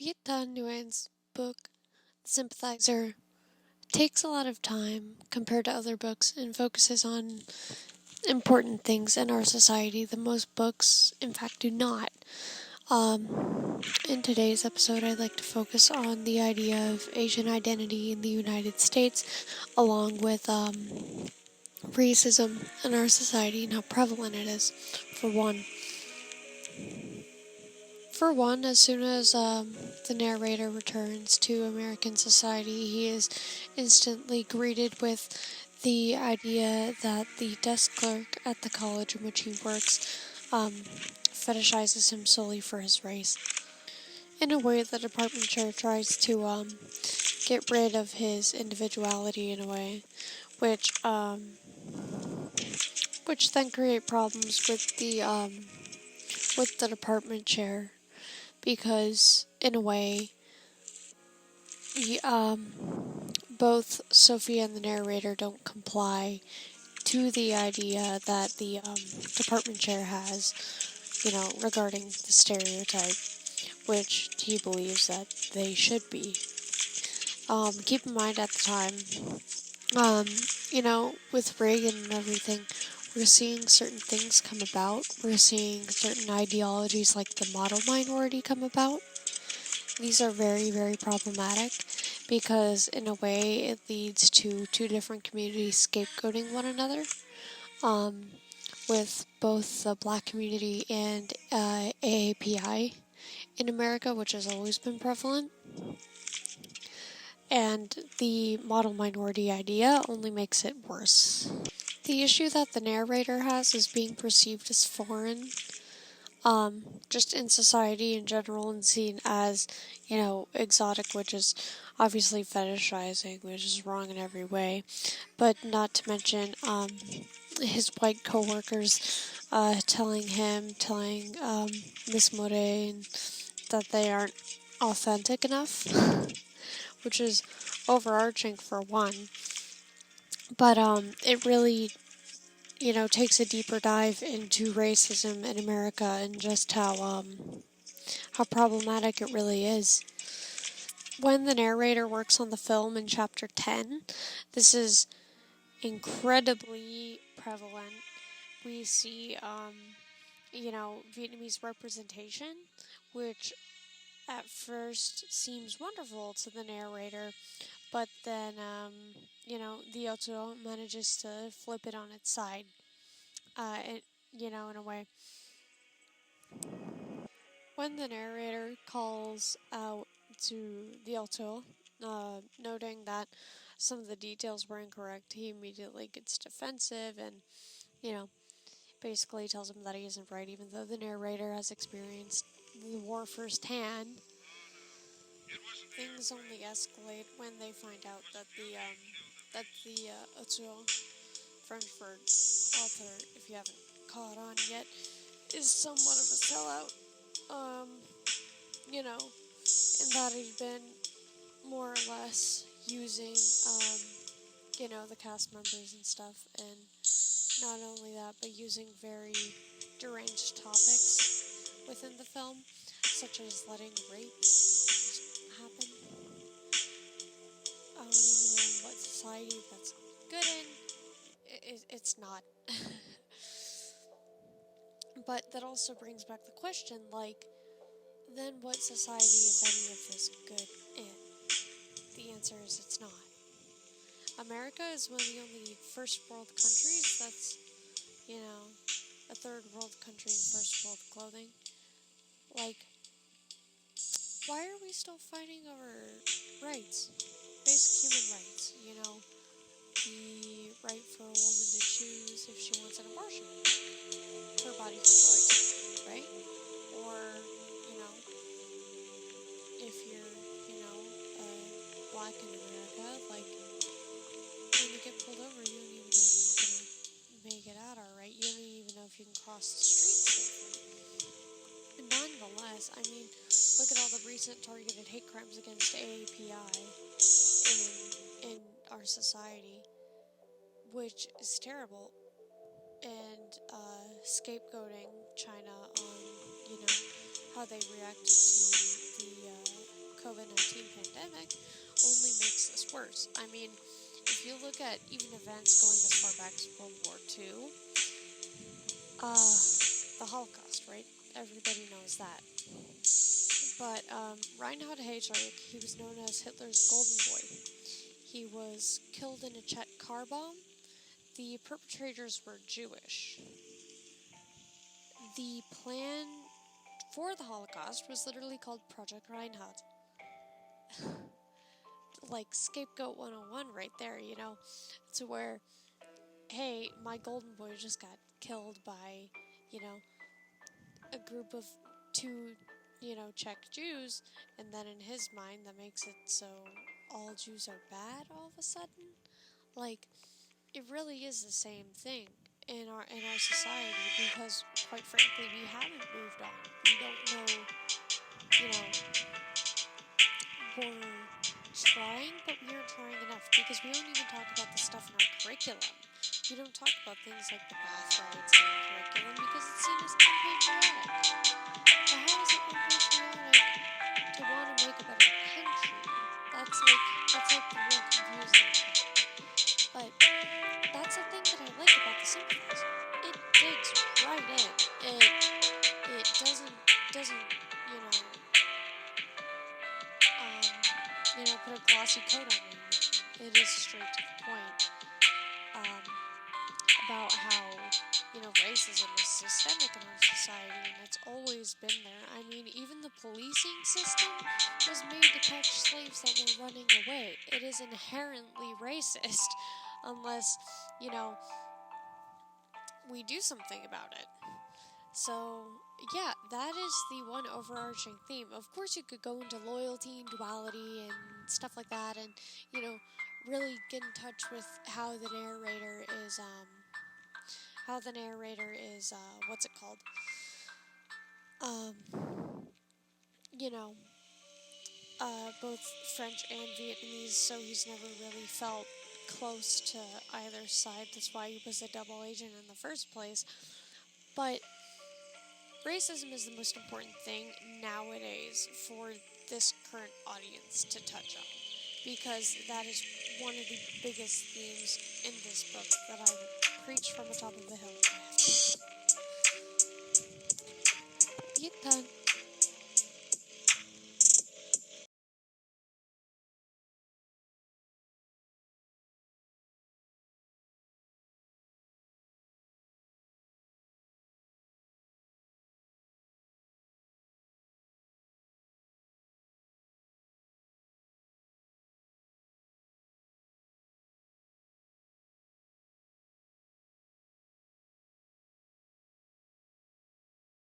Viet Nguyen's book, Sympathizer, takes a lot of time compared to other books and focuses on important things in our society that most books, in fact, do not. In today's episode, I'd like to focus on the idea of Asian identity in the United States, along with racism in our society and how prevalent it is, for one. For one, as soon as the narrator returns to American society, he is instantly greeted with the idea that the desk clerk at the college in which he works fetishizes him solely for his race. In a way, the department chair tries to get rid of his individuality in a way, which then create problems with the department chair. Because, in a way, both Sophie and the narrator don't comply to the idea that the department chair has, regarding the stereotype, which he believes that they should be. Keep in mind at the time, with Reagan and everything, we're seeing certain things come about. We're seeing certain ideologies like the model minority come about. These are very, very problematic because, in a way, it leads to two different communities scapegoating one another, with both the black community and AAPI in America, which has always been prevalent. And the model minority idea only makes it worse. The issue that the narrator has is being perceived as foreign, just in society in general, and seen as, exotic, which is obviously fetishizing, which is wrong in every way. But not to mention, his white coworkers telling Miss Moray that they aren't authentic enough, which is overarching for one. But it really, takes a deeper dive into racism in America and just how problematic it really is. When the narrator works on the film in chapter 10, this is incredibly prevalent. We see, Vietnamese representation, which at first seems wonderful to the narrator, but then, the auteur manages to flip it on its side, in a way. When the narrator calls out to the auteur, noting that some of the details were incorrect, he immediately gets defensive and, basically tells him that he isn't right, even though the narrator has experienced the war firsthand. Things only escalate when they find out that the auteur, French for author, if you haven't caught on yet, is somewhat of a sellout. In that he's been more or less using, the cast members and stuff, and not only that, but using very deranged topics within the film, such as letting rape happen. I don't even know what society that's good in. It's not. But that also brings back the question, then what society is any of this good in? The answer is it's not. America is one of the only first world countries that's, a third world country in first world clothing. Why are we still fighting over rights? Basic human rights, the right for a woman to choose if she wants an abortion. Her body's her choice, right? Or, if you're, black in America, when you get pulled over, you don't even know if you're gonna make it out alright. You don't even know if you can cross the street safely. And nonetheless, look at all the recent targeted hate crimes against AAPI in our society, which is terrible, and scapegoating China on, how they reacted to the COVID-19 pandemic only makes this worse. I mean, if you look at even events going as far back as World War II, the Holocaust, right? Everybody knows that. But Reinhard Heydrich, he was known as Hitler's Golden Boy. He was killed in a Czech car bomb. The perpetrators were Jewish. The plan for the Holocaust was literally called Project Reinhard. Like Scapegoat 101 right there, you know, to where, hey, my golden boy just got killed by, you know, a group of two, you know, Czech Jews, and then in his mind that makes it so all Jews are bad all of a sudden. Like, it really is the same thing in our society, because quite frankly we haven't moved on. We don't know, you know, we're trying, but we aren't trying enough, because we don't even talk about the stuff in our curriculum. We don't talk about things like the bath rights in our curriculum because it's seen as unpatriotic. But how is it unpatriotic to want to make a better country? That's like the real confusing thing. But that's the thing that I like about the Sympathizer. It digs right in. It doesn't put a glossy coat on it. It is straight to the point about how, you know, racism is systemic in our society, and it's always been there. I mean, even the policing system was made to catch slaves that were running away. It is inherently racist unless, you know, we do something about it. So, yeah, that is the one overarching theme. Of course, you could go into loyalty and duality and stuff like that, and, you know, really get in touch with how the narrator is, what's it called? You know, both French and Vietnamese, so he's never really felt close to either side. That's why he was a double agent in the first place. But racism is the most important thing nowadays for this current audience to touch on, because that is one of the biggest themes in this book that I would preach from the top of the hill. Viet Thanh.